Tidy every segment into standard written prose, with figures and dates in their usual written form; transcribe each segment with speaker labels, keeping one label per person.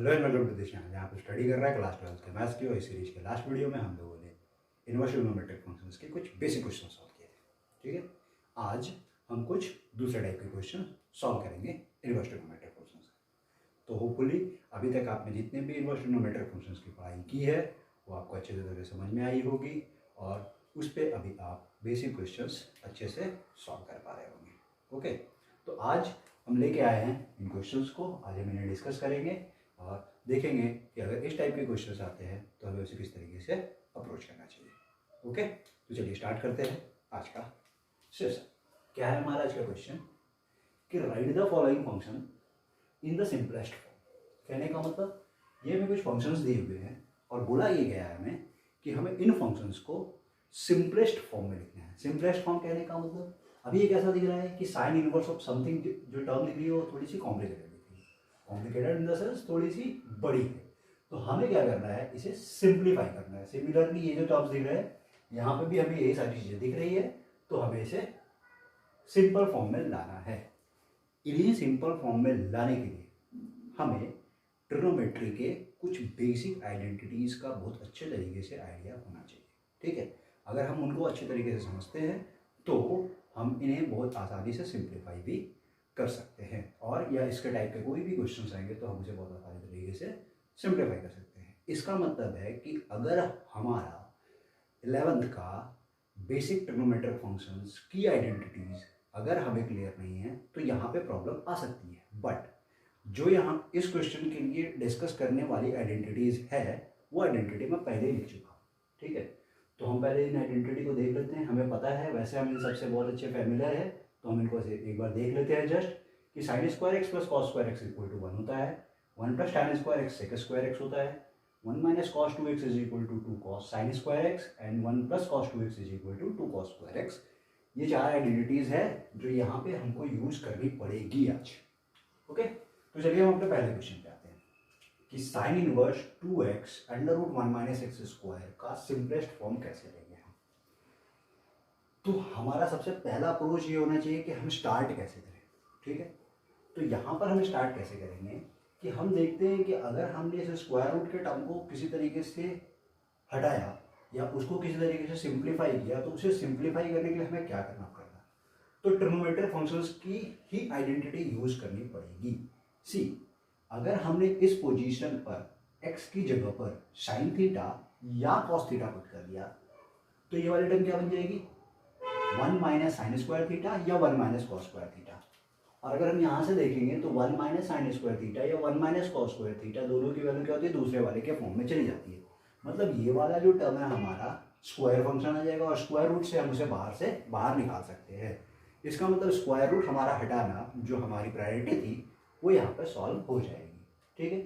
Speaker 1: Hello and welcome to this channel. यहाँ पे study कर रहा है क्लास 12 के मैथ्स की। और इस सीरीज के लास्ट वीडियो में हम लोगों ने इनवर्स ट्रिग्नोमेट्रिक फंक्शंस के कुछ बेसिक क्वेश्चन सॉल्व किए थे। ठीक है, आज हम कुछ दूसरे टाइप के क्वेश्चन सॉल्व करेंगे इनवर्स ट्रिग्नोमेट्रिक फंक्शंस। तो होपफुली अभी तक आपने जितने भी इनवर्स ट्रिग्नोमेट्रिक फंक्शंस की पढ़ाई की है वो आपको अच्छे तरह से समझ में आई होगी और उस पर अभी आप बेसिक क्वेश्चंस अच्छे से सॉल्व कर पा रहे होंगे। ओके, तो आज हम लेके आए हैं इन क्वेश्चंस को। आज हम इन्हें डिस्कस करेंगे और देखेंगे कि अगर इस टाइप के क्वेश्चंस आते हैं तो हमें उसे किस तरीके से अप्रोच करना चाहिए। ओके, तो चलिए स्टार्ट करते हैं आज का सेशन। क्या है हमारा आज का क्वेश्चन कि right the following function in the simplest form. कहने का मतलब ये हमें कुछ फंक्शंस दिए हुए हैं और बोला ये गया है हमें कि हमें इन फंक्शंस को सिंपलेस्ट फॉर्म में लिखना है। सिंपलेस्ट फॉर्म कहने का मतलब अभी ये कैसा दिख रहा है कि साइन इनवर्स ऑफ समथिंग जो टर्म दिख रही है वो थोड़ी सी कॉम्प्लिकेटेड दिख रही है। कॉम्प्लिकेटेड इन द सेंस थोड़ी सी बड़ी है। तो हमें क्या करना है, इसे सिंप्लीफाई करना है। सिमिलरली ये जो टर्म्स दिख रहे हैं यहाँ पे भी हमें यही सारी चीज़ें दिख रही है, तो हमें इसे सिंपल फॉर्म में लाना है। इन्हीं सिंपल फॉर्म में लाने के लिए हमें ट्रिग्नोमेट्री के कुछ बेसिक आइडेंटिटीज़ का बहुत अच्छे तरीके से आइडिया होना चाहिए। ठीक है, अगर हम उनको अच्छे तरीके से समझते हैं तो हम इन्हें बहुत आसानी से सिंप्लीफाई भी कर सकते हैं और या इसके टाइप के कोई भी क्वेश्चंस आएंगे तो हम उसे बहुत आसानी तरीके से सिंप्लीफाई कर सकते हैं। इसका मतलब है कि अगर हमारा 11th का बेसिक ट्रिग्नोमेट्रिक फंक्शंस की आइडेंटिटीज़ अगर हमें क्लियर नहीं है तो यहाँ पे प्रॉब्लम आ सकती है। बट जो यहाँ इस क्वेश्चन के लिए डिस्कस करने वाली आइडेंटिटीज़ है वो आइडेंटिटी मैं पहले ही लिख चुका हूँ। ठीक है, तो हम पहले इन आइडेंटिटी को देख लेते हैं। हमें पता है, वैसे हम इन सबसे बहुत अच्छे फैमिलियर है, तो हम इनको एक बार देख लेते हैं जस्ट कि sine square x plus cos square x equal to 1 होता है, 1 plus tan square x sec square x होता है, 1 minus cos 2 x is equal to 2 cos sine square x and 1 plus cos 2 x is equal to 2 cos square x. ये चार identities है जो यहाँ पे हमको यूज करनी पड़ेगी आज। ओके, तो चलिए हम अपने पहले क्वेश्चन पे आते हैं कि sine inverse 2x under root 1 minus x square का सिंपलेस्ट फॉर्म कैसे लेंगे हम। तो हमारा सबसे पहला अप्रोच ये होना चाहिए कि हम स्टार्ट कैसे करें। ठीक है, तो यहाँ पर हम स्टार्ट कैसे करेंगे कि हम देखते हैं कि अगर हमने इस स्क्वायर रूट के टर्म को किसी तरीके से हटाया या उसको किसी तरीके से सिंप्लीफाई किया तो उसे सिंप्लीफाई करने के लिए हमें क्या करना पड़ेगा, तो ट्रिग्नोमेट्रिक फंक्शंस की ही आइडेंटिटी यूज करनी पड़ेगी। सी, अगर हमने इस पोजीशन पर x की जगह पर साइन थीटा या कॉस थीटा पुट कर दिया तो ये वाली टर्म क्या बन जाएगी, 1 माइनस साइन स्क्वायर थीटा या 1 माइनस कॉस स्क्वायर थीटा। और अगर हम यहाँ से देखेंगे तो 1 माइनस साइन स्क्वायर थीटा या 1 माइनस कॉस स्क्वायर थीटा दोनों की वैल्यू क्या होती है, दूसरे वाले के फॉर्म में चली जाती है। मतलब ये वाला जो टर्म है हमारा स्क्वायर फंक्शन आ जाएगा और स्क्वायर रूट से हम उसे बाहर निकाल सकते हैं। इसका मतलब स्क्वायर रूट हमारा हटाना जो हमारी प्रायोरिटी थी वो यहाँ पे सॉल्व हो जाएगी। ठीक है,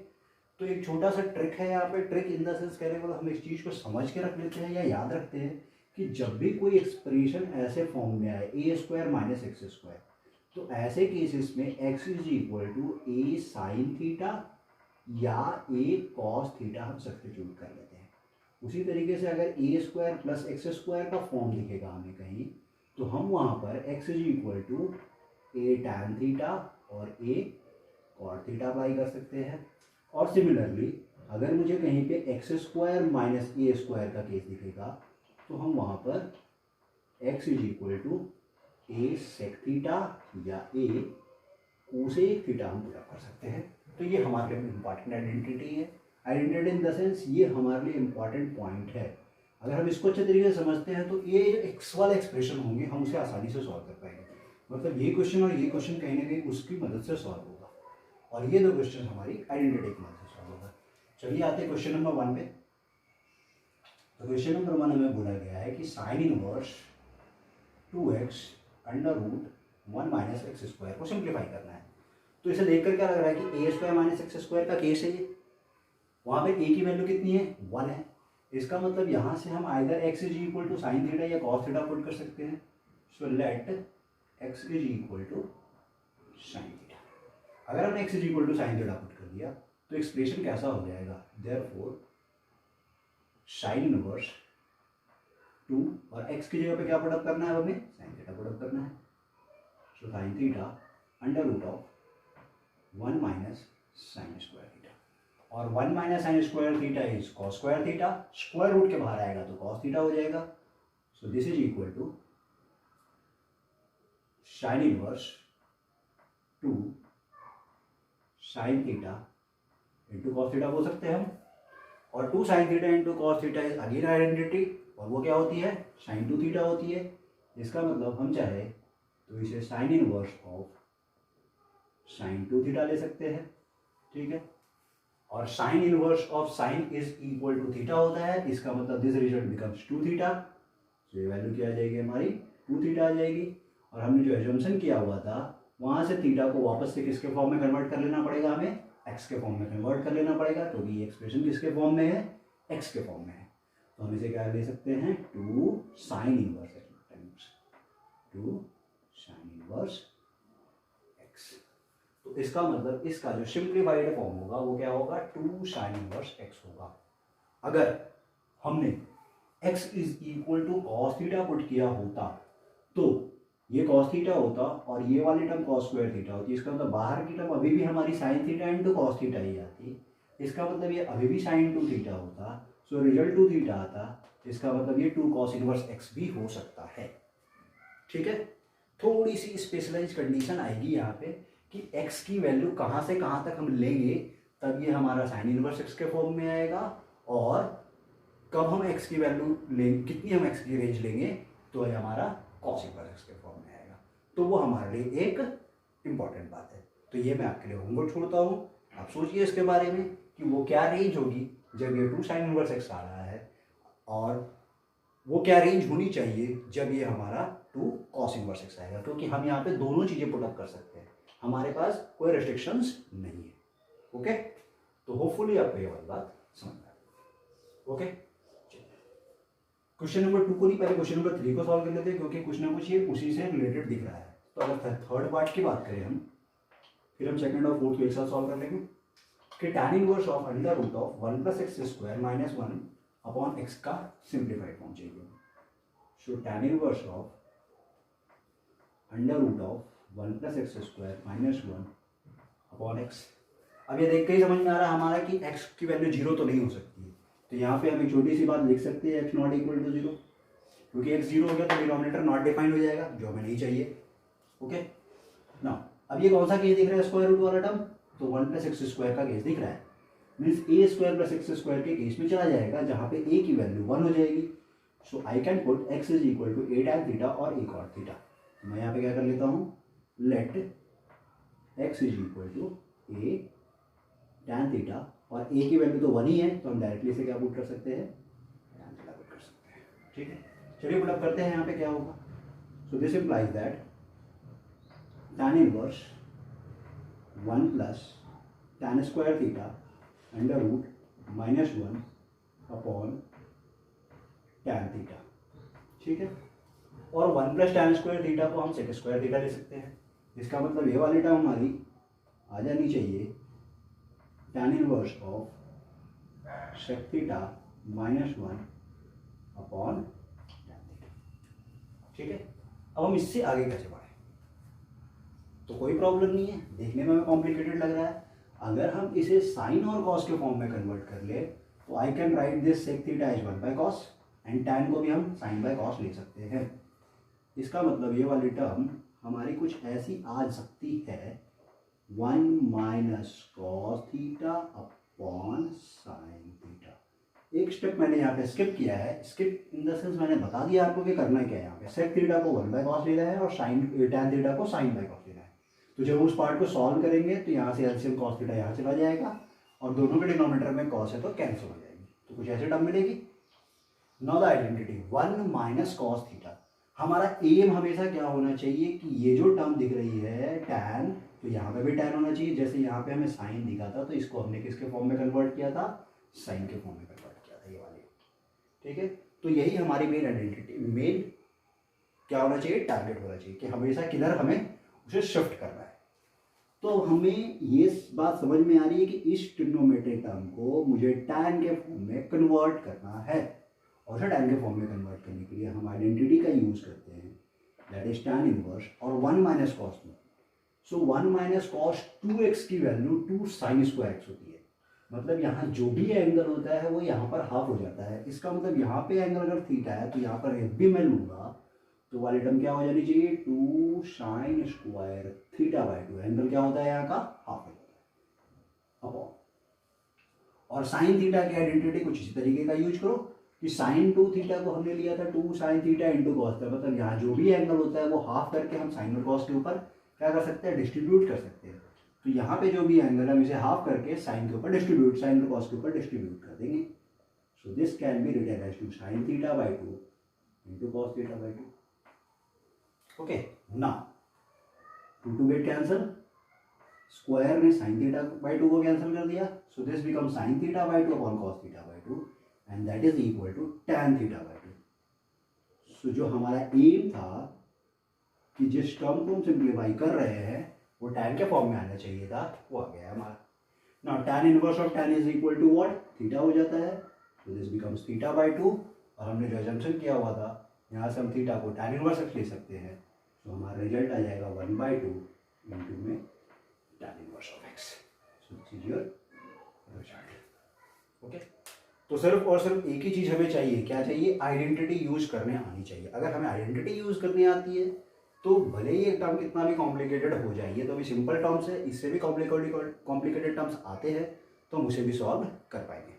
Speaker 1: तो एक छोटा सा ट्रिक है यहाँ पे। ट्रिक इन द सेंस कहने वाला हम इस चीज़ को समझ के रख लेते हैं या याद रखते हैं कि जब भी कोई एक्सप्रेशन ऐसे फॉर्म में आए a square minus x square, तो ऐसे केसेस में x is equal to a sine theta या ए कॉस थीटा हम सब्स्टिट्यूट कर लेते हैं। उसी तरीके से अगर a square plus x square का फॉर्म दिखेगा हमें कहीं तो हम वहाँ पर x is equal to a tan theta और ए कॉट थीटा अप्लाई कर सकते हैं। और सिमिलरली अगर मुझे कहीं पे x square minus a square का केस दिखेगा तो हम वहाँ पर x is equal to a sec theta या ए कोसेक थीटा हम पुट कर सकते हैं। तो ये हमारे लिए इंपॉर्टेंट आइडेंटिटी है। आइडेंटिटी इन द सेंस ये हमारे लिए इंपॉर्टेंट पॉइंट है। अगर हम इसको अच्छे तरीके से समझते हैं तो ये जो एक्स वाले एक्सप्रेशन होंगे हम उसे आसानी से सॉल्व कर पाएंगे। मतलब ये क्वेश्चन और ये क्वेश्चन कहीं ना कहीं उसकी मदद से सॉल्व होगा और ये दो क्वेश्चन हमारी आइडेंटिटी की मदद से सॉल्व होगा। चलिए आते हैं क्वेश्चन नंबर 1 पे। तो क्वेश्चन नंबर 1 हमें बोला गया है कि sine inverse 2x under root 1 minus x square को सिंप्लीफाई करना है। तो इसे देखकर क्या लग रहा है कि ए स्क्वायर माइनस एक्स स्क्वायर का केस है ये। वहाँ पे ए की वैल्यू कितनी है, 1 है। इसका मतलब यहाँ से हम either x is equal to sine theta या कॉस थीटा पुट कर सकते हैं। So let x is equal to sine theta. अगर हमने x is equal to sine theta put कर दिया तो एक्सप्रेशन कैसा हो जाएगा, देयरफॉर साइन इनवर्स 2 और x की जगह पे क्या पुटअप करना है, हमें साइन थीटा पुटअप करना है। So sine theta under root of 1 minus sine square theta. और 1 minus sine square theta is cos square theta, square root के बाहर आएगा तो कॉस थीटा हो जाएगा। So this is equal to sine inverse 2 sine theta into cos theta बोल सकते हैं हम, और 2 sine theta into cos theta is again identity, और वो क्या होती है साइन 2 थीटा होती है। इसका मतलब हम चाहे तो इसे sine inverse of sine 2 theta ले सकते हैं, ठीक है। और sine inverse of sine is equal to theta होता है, इसका मतलब दिस रिजल्ट बिकम्स 2 थीटा। तो ये वैल्यू क्या आ जाएगी हमारी 2 थीटा आ जाएगी। और हमने जो एजम्पशन किया हुआ था वहाँ से थीटा को वापस से किसके फॉर्म में कन्वर्ट कर लेना पड़ेगा, हमें एक्स के फॉर्म में कन्वर्ट कर लेना पड़ेगा, क्योंकि ये एक्सप्रेशन किसके फॉर्म में है, एक्स के फॉर्म में है। तो हम इसे क्या ले सकते हैं 2 sine inverse times 2 sine inverse x. तो इसका मतलब इसका जो सिंप्लीफाइड फॉर्म होगा वो क्या होगा 2 साइन इनवर्स एक्स होगा। अगर हमने x is equal to cos theta put किया होता तो ये कॉस थीटा होता और ये वाली टर्म कॉस स्क्वायर थीटा होती। इसका मतलब बाहर की टर्म अभी भी हमारी sine theta into cos theta ही आती। इसका मतलब ये अभी भी साइन 2 थीटा होता, सो रिजल्ट 2 थीटा आता। इसका मतलब ये 2 कॉस इनवर्स एक्स भी हो सकता है, ठीक है। थोड़ी सी स्पेशलाइज कंडीशन आएगी यहाँ पे कि x की वैल्यू कहाँ से कहाँ तक हम लेंगे तब ये हमारा साइन इनवर्स एक्स के फॉर्म में आएगा, और कब हम x की वैल्यू लेंगे, कितनी हम x की रेंज लेंगे तो ये हमारा कॉस इनवर्स एक्स के फॉर्म में आएगा। तो वो हमारे लिए एक इम्पॉर्टेंट बात है। तो ये मैं आपके लिए होमवर्क छोड़ता हूँ, आप सोचिए इसके बारे में कि वो क्या रेंज होगी जब ये 2 साइन इनवर्स एक्स आ रहा है, और वो क्या रेंज होनी चाहिए जब ये हमारा 2 कॉस इनवर्स एक्स आएगा, क्योंकि हम यहाँ पे दोनों चीज़ें पुटअप कर सकते हैं, हमारे पास कोई रेस्ट्रिक्शंस नहीं है। ओके, तो होपफुली आपको ये वाली बात समझ में आए। ओके, क्वेश्चन नंबर 2 को नहीं, पहले क्वेश्चन नंबर 3 को सॉल्व कर लेते हैं, क्योंकि कुछ ना कुछ ये उसी से रिलेटेड दिख रहा है। तो अगर थर्ड पार्ट की बात करें हम, फिर हम सेकंड और फोर्थ को एक साथ सॉल्व कर लेंगे कि tan inverse of under root of 1 plus x square minus 1 upon x का सिंप्लीफाइड फॉर्म चाहिए। So tan inverse of under root of 1 plus x square minus 1 upon x. अब ये देख के ही समझ में आ रहा है हमारा कि x की वैल्यू 0 तो नहीं हो सकती है। तो यहाँ पे हम एक छोटी सी बात लिख सकते हैं, x नॉट इक्वल टू 0, क्योंकि x 0 हो गया तो डिनोमिनेटर नॉट डिफाइंड हो जाएगा, जो हमें नहीं चाहिए। ओके ना, अब ये कौन सा केस दिख रहा है स्क्वायर रूट वाला टर्म, तो 1 प्लस एक्स स्क्वायर का केस दिख रहा है, मीन्स ए स्क्वायर प्लस एक्स स्क्वायर के केस में चला जाएगा जहाँ पे a की वैल्यू 1 हो जाएगी। So I can put x is equal to a tan theta और a cot थीटा। मैं यहाँ पे क्या कर लेता हूँ, let x is equal to a tan theta, और a की वैल्यू तो 1 ही है, तो हम डायरेक्टली से क्या पुट कर सकते हैं, tan थीटा पुट कर सकते हैं, ठीक है। चलिए पुट अप करते हैं यहाँ पे क्या होगा। So this implies that tan inverse 1 plus tan square theta under root minus 1 upon tan theta, ठीक है। और 1 प्लस tan स्क्वायर थीटा को हम सेक स्क्वायर थीटा ले सकते हैं। इसका मतलब ये वाली टर्म हमारी आ जानी चाहिए tan inverse of sec theta minus 1 upon tan theta, ठीक है। अब हम इससे आगे कैसे बढ़ें, तो कोई प्रॉब्लम नहीं है, देखने में कॉम्प्लिकेटेड लग रहा है। अगर हम इसे साइन और कॉस के फॉर्म में कन्वर्ट कर ले तो I can write this sec theta is 1 by cos, and tan को भी हम साइन बाय कॉस ले सकते हैं। इसका मतलब ये वाली टर्म हमारी कुछ ऐसी आ सकती है 1 minus cos theta upon sine theta. एक स्टेप मैंने यहाँ पे स्किप किया है, स्किप इन द सेंस मैंने बता दिया आपको कि करना क्या है। यहाँ पे सेक थीटा को 1 बाय कॉस लेना है और साइन tan थीटा को साइन बाय कॉस लेना है। तो जब उस पार्ट को सॉल्व करेंगे तो यहाँ से एलसीएम कॉस थीटा यहाँ चला जाएगा, और दोनों के डिनोमिनेटर में कॉस है तो कैंसिल हो जाएगी, तो कुछ ऐसे टर्म मिलेगी। Now the identity 1 minus cos theta, हमारा एम हमेशा क्या होना चाहिए कि ये जो टर्म दिख रही है tan, तो यहाँ पे भी tan होना चाहिए। जैसे यहाँ पे हमें साइन दिखा था तो इसको हमने किसके फॉर्म में कन्वर्ट किया था, साइन के फॉर्म में कन्वर्ट किया था, ये वाली, ठीक है। तो यही हमारी मेन आइडेंटिटी, मेन क्या होना चाहिए, टारगेट होना चाहिए कि हमेशा किधर हमें उसे शिफ्ट करना है। तो हमें ये बात समझ में आ रही है कि इस ट्रिग्नोमेट्रिक टर्म को मुझे tan के फॉर्म में कन्वर्ट करना है, और tan के फॉर्म में कन्वर्ट करने के लिए हम आइडेंटिटी का यूज करते हैं, दैट इज tan इनवर्स और 1 माइनस कॉस। सो 1 माइनस कॉस 2x की वैल्यू 2 साइन स्क्वायर एक्स होती है। मतलब यहाँ जो भी एंगल होता है वो यहाँ पर हाफ हो जाता है। इसका मतलब यहाँ पे एंगल अगर थीटा है तो यहाँ पर एफ भी मैं लूँगा तो वाली टर्म क्या हो जानी चाहिए, 2 sign square theta by 2। Angle क्या होता है यहाँ का, हाफ हो जाता है अपॉन। और साइन थीटा की आइडेंटिटी कुछ इसी तरीके का यूज करो कि साइन 2 थीटा को हमने लिया था 2 sine theta into cos theta, मतलब यहाँ जो भी एंगल होता है वो हाफ करके हम साइन और कॉस के ऊपर क्या कर सकते हैं, डिस्ट्रीब्यूट कर सकते हैं। तो यहाँ पे जो भी एंगल है हम इसे हाफ करके साइन के ऊपर डिस्ट्रीब्यूट, साइन और कॉस के ऊपर डिस्ट्रीब्यूट कर देंगे। So this can be written as 2 sine theta by 2 into cos theta by 2। Okay, now 2 get cancel, square ने साइन थीटा बाई 2 को कैंसिल कर दिया। So this become sine theta by 2 upon cos theta by 2 and that is equal to tan theta by 2। So जो हमारा M था कि जिस term को हम सिंप्लीफाई कर रहे हैं वो tan के फॉर्म में आना चाहिए था, वो आ गया हमारा। Now tan inverse of tan is equal to what, theta हो जाता है। So this becomes theta by 2 और हमने जो अजम्पशन किया हुआ था यहाँ से हम थीटा को tan इनवर्स ले सकते हैं। तो हमारा रिजल्ट आ जाएगा 1/2 इंटू में tan inverse of x। So this is your result. Okay, तो सिर्फ और सिर्फ एक ही चीज़ हमें चाहिए, क्या चाहिए, आइडेंटिटी यूज करने आनी चाहिए। अगर हमें आइडेंटिटी यूज करनी आती है तो भले ही एक टर्म कितना भी कॉम्प्लिकेटेड हो जाए, तो अभी सिंपल टर्म्स है, इससे भी कॉम्प्लिकेटेड टर्म्स आते हैं तो हम उसे भी सॉल्व कर पाएंगे।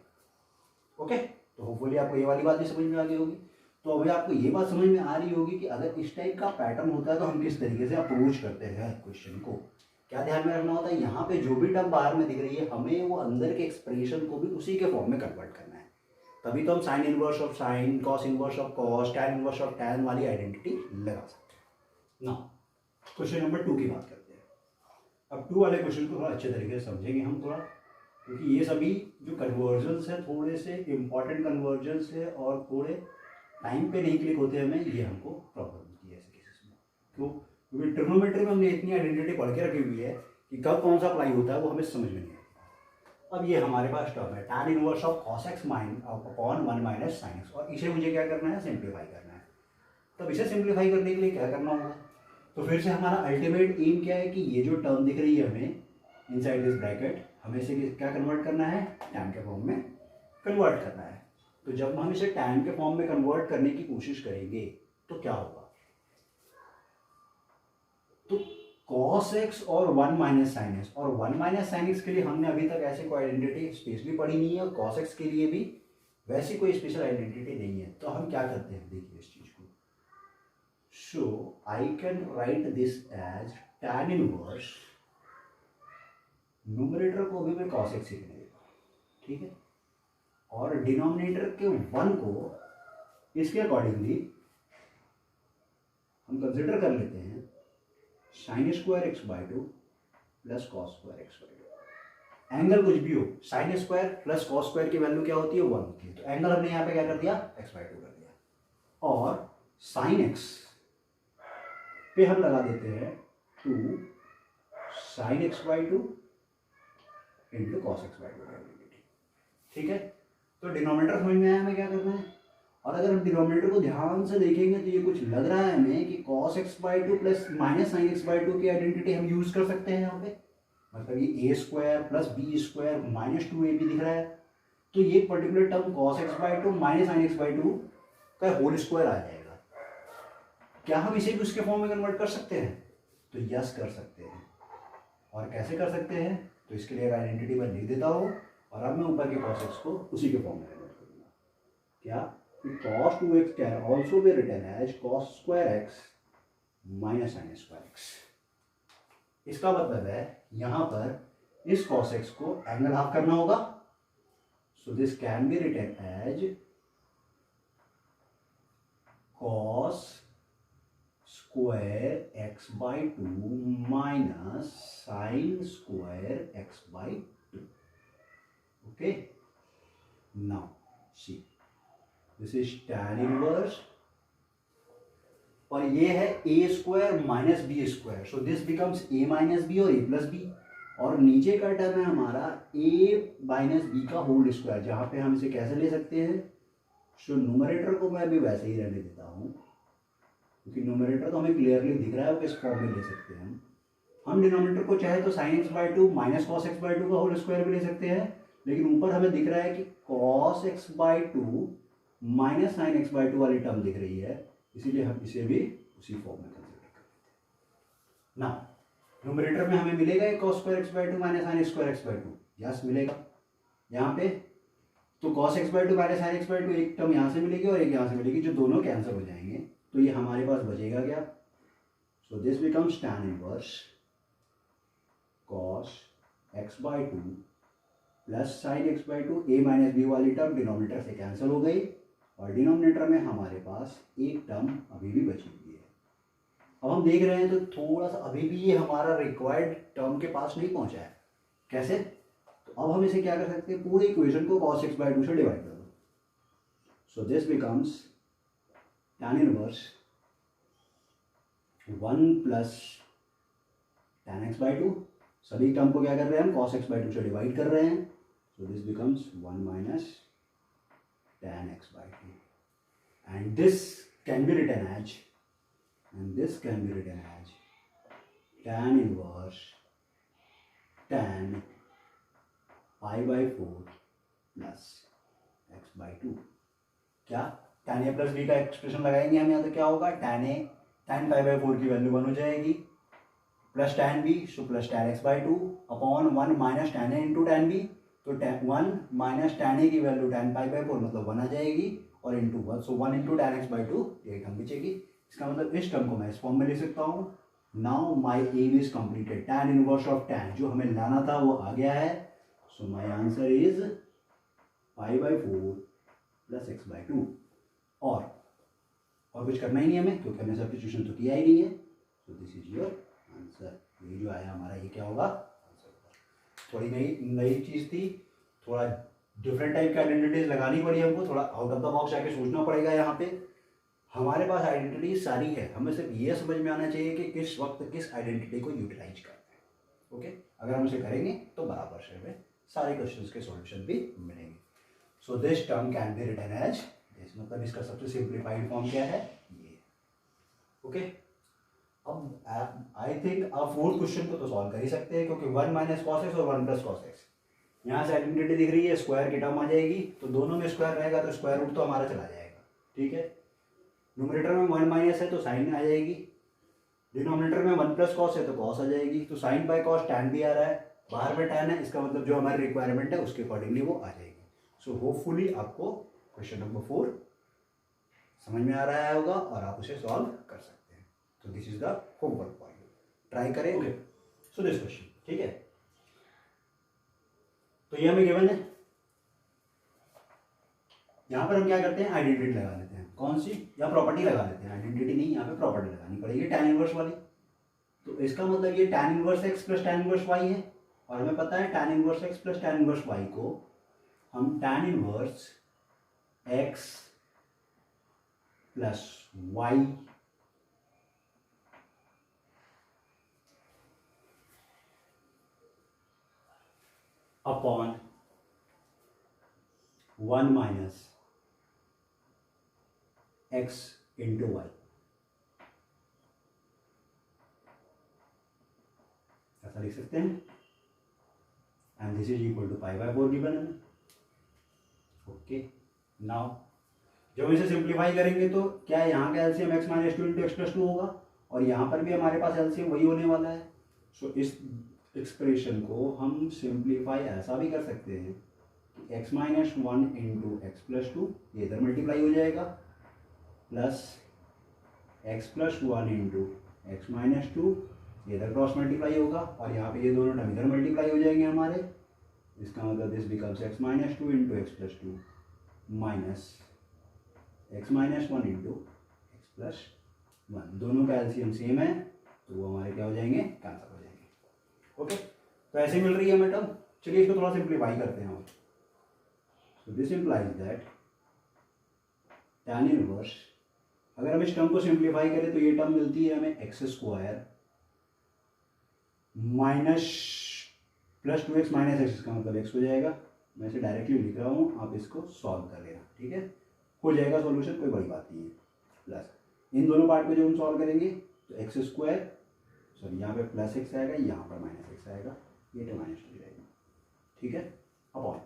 Speaker 1: ओके, तो होपफुली आपको ये वाली बात भी समझ में आ गई होगी। तो अभी आपको ये बात समझ में आ रही होगी कि अगर इस टाइप का पैटर्न होता है तो हम किस तरीके से अप्रोच करते हैं क्वेश्चन को। क्या ध्यान में रखना होता है, यहाँ पे जो भी टर्म बाहर में दिख रही है हमें वो अंदर के एक्सप्रेशन को भी उसी के फॉर्म में कन्वर्ट करना है, तभी तो हम sign inverse of sign, cos inverse of cos, tan inverse of tan वाली आइडेंटिटी लगा सकते हैं। नाउ क्वेश्चन नंबर 2 की बात करते हैं। अब 2 वाले क्वेश्चन को थोड़ा अच्छे तरीके से समझेंगे हम थोड़ा, क्योंकि ये सभी जो कन्वर्जन्स है थोड़े से इंपॉर्टेंट कन्वर्जन्स है और थोड़े टाइम पे नहीं क्लिक होते हमें, ये हमको प्रॉब्लम होती है ऐसे केसेस में। क्यों, क्योंकि ट्रिग्नोमेट्री में हमने इतनी आइडेंटिटी पढ़ के रखी हुई है कि कब कौन सा अप्लाई होता है वो हमें समझ में नहीं आता। अब ये हमारे पास टर्म है tan inverse of cos x upon 1 minus sine x, और इसे मुझे क्या करना है, सिंप्लीफाई करना है। तब इसे सिंप्लीफाई करने के लिए क्या करना होगा, तो फिर से हमारा अल्टीमेट एम क्या है कि ये जो टर्म दिख रही है हमें इनसाइड दिस ब्रैकेट, हमें इसे क्या कन्वर्ट करना है, tan के फॉर्म में कन्वर्ट करना है। तो जब हम इसे tan के फॉर्म में कन्वर्ट करने की कोशिश करेंगे तो क्या होगा, तो cos x और 1 माइनस साइन एक्स, और 1 माइनस साइन एक्स के लिए हमने अभी तक ऐसे कोई आइडेंटिटी स्पेशली पढ़ी नहीं है, और cos x के लिए भी वैसी कोई स्पेशल आइडेंटिटी नहीं है। तो हम क्या करते हैं, देखिए इस चीज को, so I can write this as tan inverse, numerator को भी मैं cos x ही लिखूंगा, ठीक है, और डिनोमिनेटर के 1 को इसके अकॉर्डिंगली हम कंसिडर कर लेते हैं sign square x by 2 plus cos square x by 2। Angle कुछ भी हो, sine square plus cos square की वैल्यू क्या होती है, 1 होती है। तो एंगल हमने यहाँ पे क्या कर दिया, x बाई 2 कर दिया, और साइन एक्स पे हम लगा देते हैं 2 sign x by 2 into cos x by 2, ठीक है। तो डिनोमिनेटर समझ में आया हमें क्या करना है, और अगर हम डिनोमिनेटर को ध्यान से देखेंगे तो ये कुछ लग रहा है हमें कि cos x by 2 plus minus sine x by 2 की आइडेंटिटी हम यूज कर सकते हैं यहाँ पे। मतलब ये a square plus b square minus 2ab दिख रहा है, तो ये particular term cos x by 2 minus sine x by 2 का होल स्क्वायर आ जाएगा। क्या हम इसे भी उसके फॉर्म में कन्वर्ट कर सकते हैं, तो यस कर सकते हैं। और कैसे कर सकते हैं, तो इसके लिए आइडेंटिटी मैं लिख देता हूँ, और अब मैं ऊपर के cos x को उसी के फॉर्म में कन्वर्ट करूँगा। क्या, cos 2x can also be written as cos square x minus sin square x। इसका मतलब है यहां पर इस cos x को एंगल हाफ करना होगा, so this can be written as cos square x by 2 minus sin square x by 2। okay, now see, this is tan inverse, और ये है a square minus b square, so this becomes a minus b और a plus b, और नीचे का term है हमारा a minus b का होल स्क्वायर, जहाँ पे हम इसे कैसे ले सकते हैं, सो न्यूमरेटर को मैं अभी वैसे ही रहने देता हूँ, क्योंकि न्यूमरेटर तो हमें क्लियरली दिख रहा है वो किस फॉर्म में ले सकते हैं हम डिनोमिनेटर को चाहे तो sign x by 2 minus cos x by 2 का होल स्क्वायर भी ले सकते हैं, लेकिन ऊपर हमें दिख रहा है कि cos x/2 minus sign x/2 वाली टर्म दिख रही है, इसीलिए हम इसे भी उसी फॉर्म में कंसिडर कर लेते हैं ना। न्यूमरेटर में हमें मिलेगा cos² x/2 minus sine square x/2, yes मिलेगा यहाँ पे। तो cos x/2 minus sign x/2 एक टर्म यहाँ से मिलेगी और एक यहाँ से मिलेगी, जो दोनों कैंसिल हो जाएंगे, तो ये हमारे पास बचेगा क्या? So this becomes tan inverse cos x/2 plus sine x/2, a minus b वाली टर्म डिनोमिनेटर से कैंसिल हो गई और डिनोमिनेटर में हमारे पास एक टर्म अभी भी बची हुई है। अब हम देख रहे हैं तो थोड़ा सा अभी भी ये हमारा रिक्वायर्ड टर्म के पास नहीं पहुंचा है। कैसे? तो अब हम इसे क्या कर सकते हैं, पूरे इक्वेशन को cos x/2 से डिवाइड कर दो। सो this becomes tan inverse 1 plus tan x/2, सभी टर्म को क्या कर रहे हैं हम cos x/2 से डिवाइड कर रहे हैं। सो this becomes 1 minus tan x/2 and this can be written as tan inverse tan pi/4 plus x/2। क्या tan a प्लस b का एक्सप्रेशन लगाएंगे हम यहाँ, तो क्या होगा, tan pi/4 की वैल्यू 1 हो जाएगी, plus tan b, so plus tan x/2 upon 1 minus tan a into tan b, तो 1 माइनस tan a की वैल्यू tan pi/4 मतलब 1 आ जाएगी और इंटू 1, सो 1 इंटू tan x/2 ये टर्म बचेगी। इसका मतलब इस टर्म को मैं इस फॉर्म में लिख सकता हूँ। Now my aim is completed, tan inverse of tan जो हमें लाना था वो आ गया है। So my answer is pi/4 plus x/2। और कुछ करना ही नहीं हमें, क्योंकि हमने सब्स्टिट्यूशन तो किया ही नहीं है। So this is your answer. ये जो आया हमारा, ये क्या होगा, आंसर। थोड़ी नई चीज़ थी, थोड़ा डिफरेंट टाइप की आइडेंटिटीज लगानी पड़ी हमको, थोड़ा आउट ऑफ द बॉक्स जाके सोचना पड़ेगा। यहाँ पे हमारे पास आइडेंटिटी सारी है, हमें सिर्फ ये समझ में आना चाहिए कि किस वक्त किस आइडेंटिटी को यूटिलाइज करना है। ओके, अगर हम इसे करेंगे तो बराबर से हमें सारे क्वेश्चंस के सॉल्यूशन भी मिलेंगे। So this term can be written as this, मतलब इसका सबसे सिंप्लीफाइड फॉर्म क्या है, ये। ओके, अब आई थिंक आप फोर्थ क्वेश्चन को तो सॉल्व कर ही सकते हैं, क्योंकि 1 माइनस कॉस एक्स और 1 प्लस कॉस एक्स, यहाँ से आइडेंटिटी दिख रही है, स्क्वायर की टर्म आ जाएगी, तो दोनों में स्क्वायर रहेगा तो स्क्वायर रूट तो हमारा चला जाएगा। ठीक है, न्यूमरेटर में 1 माइनस है तो साइन आ जाएगी, डिनोमिनेटर में 1 प्लस कॉस है तो कॉस आ जाएगी, तो साइन बाय कॉस टैन भी आ रहा है, बाहर में टैन है, इसका मतलब जो हमारी रिक्वायरमेंट है उसके अकॉर्डिंगली वो आ जाएगी। सो होपफुली आपको क्वेश्चन नंबर 4 समझ में आ रहा होगा और आप उसे सॉल्व कर सकते हैं। तो this is the homework for you, try करें। ओके, सो दिस क्वेश्चन, ठीक है, तो ये हमें गिवन है। यहाँ पर हम क्या करते हैं, आइडेंटिटी लगा लेते हैं। कौन सी, या प्रॉपर्टी लगा लेते हैं, आइडेंटिटी नहीं, यहाँ पे प्रॉपर्टी लगानी पड़ेगी tan इनवर्स वाली। तो इसका मतलब ये tan inverse x plus tan inverse y है, और हमें पता है tan inverse x plus tan inverse y को हम tan inverse x plus y upon 1 minus x into y ऐसा लिख सकते हैं, and this is equal to pi/4 given है। ओके, नाउ जब हम इसे सिंप्लीफाई करेंगे तो क्या यहाँ का LCM x minus 2 into x plus 2 होगा, और यहाँ पर भी हमारे पास एलसीएम वही होने वाला है। सो इस एक्सप्रेशन को हम सिंप्लीफाई ऐसा भी कर सकते हैं कि x minus 1 into x plus 2 ये इधर मल्टीप्लाई हो जाएगा, plus x plus 1 into x minus 2 ये इधर क्रॉस मल्टीप्लाई होगा, और यहाँ पे ये दोनों टर्म इधर मल्टीप्लाई हो जाएंगे हमारे। इसका मतलब this becomes x minus 2 into x plus 2 minus x minus 1 into x plus 1, दोनों का एलसीएम सेम है तो वो हमारे क्या हो जाएंगे, कैंसिल हो जाएंगे। ओके, तो ऐसे मिल रही है हमें टर्म। चलिए इसको थोड़ा सिंप्लीफाई करते हैं। सो this implies that tan inverse, अगर हम इस टर्म को सिंप्लीफाई करें तो ये टर्म मिलती है हमें x square minus plus 2x minus x, इसका मतलब x हो जाएगा। मैं इसे डायरेक्टली लिख रहा हूँ, आप इसको सॉल्व कर लेना, ठीक है, हो जाएगा सॉल्यूशन, कोई बड़ी बात नहीं है। प्लस इन दोनों पार्ट को जब हम सॉल्व करेंगे तो एक्स स्क्वायर, सॉरी यहाँ पे प्लस एक्स आएगा, यहाँ पर माइनस एक्स आएगा, ये टर्म माइनस 2 रहेगा, ठीक है, अपॉन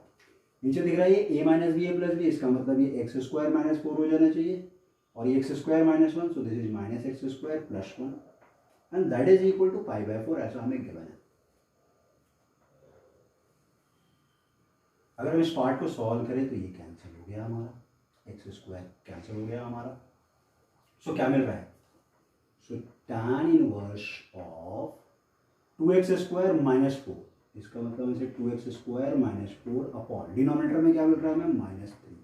Speaker 1: नीचे दिख रहा है ये a minus b a plus b, इसका मतलब ये एक्स स्क्वायर माइनस 4 हो जाना चाहिए, और ये x square minus 1, so this is minus x square plus 1 and that is equal to pi by 4, ऐसा हमें गिवन है। अगर हम इस पार्ट को सॉल्व करें तो ये कैंसिल हो गया हमारा, एक्स स्क्वायर कैंसिल हो गया हमारा। सो क्या मिल रहा है, सो tan inverse of 2x square minus 4, इसका मतलब इसे 2x square minus 4 upon denominator में क्या मिल रहा है हमें माइनस 3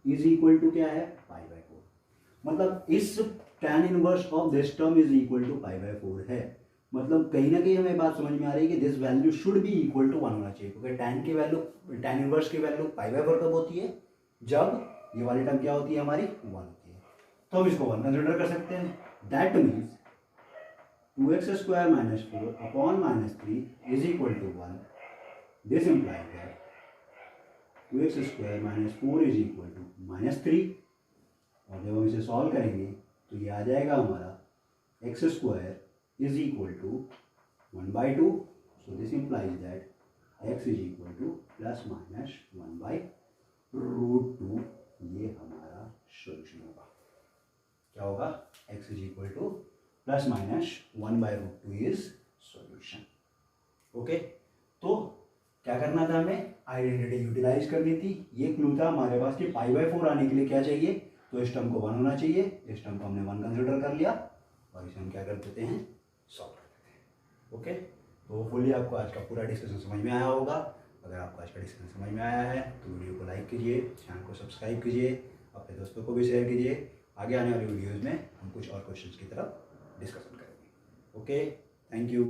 Speaker 1: इज इक्वल टू क्या है पाई बाय 4। मतलब इस tan inverse of this term is equal to pi by 4 है। मतलब कहीं ना कहीं हमें बात समझ में आ रही है कि this value should be equal to 1 होना चाहिए, क्योंकि tan की वैल्यू tan इनवर्स की वैल्यू पाई बाय 4 कब होती है, जब ये वाली टर्म क्या होती है हमारी 1 होती है। तो हम इसको 1 कंसिडर कर सकते हैं। That means 2x square minus 4 upon minus 3 is equal to 1। This implies that 2x square minus 4 is equal to minus 3, और जब हम इसे सॉल्व करेंगे तो ये आ जाएगा हमारा x square is equal to 1/2, so this implies that x is equal to plus minus 1/√2। ये हमारा सोल्यूशन होगा। क्या होगा, x is equal to plus minus 1/√2 is solution. Okay, तो क्या करना था हमें, आइडेंटिटी यूटिलाइज करनी थी। ये क्लू था हमारे पास कि पाई बाय 4 आने के लिए क्या चाहिए, तो इस टर्म को 1 होना चाहिए। इस टर्म को हमने 1 कंसिडर कर लिया और इसे हम क्या कर देते हैं, सॉल्व कर देते हैं। ओके, तो होपफुली आपको आज का पूरा डिस्कशन समझ में आया होगा। अगर आपको आज का डिस्कशन समझ में आया है तो वीडियो को लाइक कीजिए, चैनल को सब्सक्राइब कीजिए, अपने दोस्तों को भी शेयर कीजिए। आगे आने वाली वीडियोज़ में हम कुछ और क्वेश्चंस की तरफ डिस्कशन करेंगे। Okay, thank you.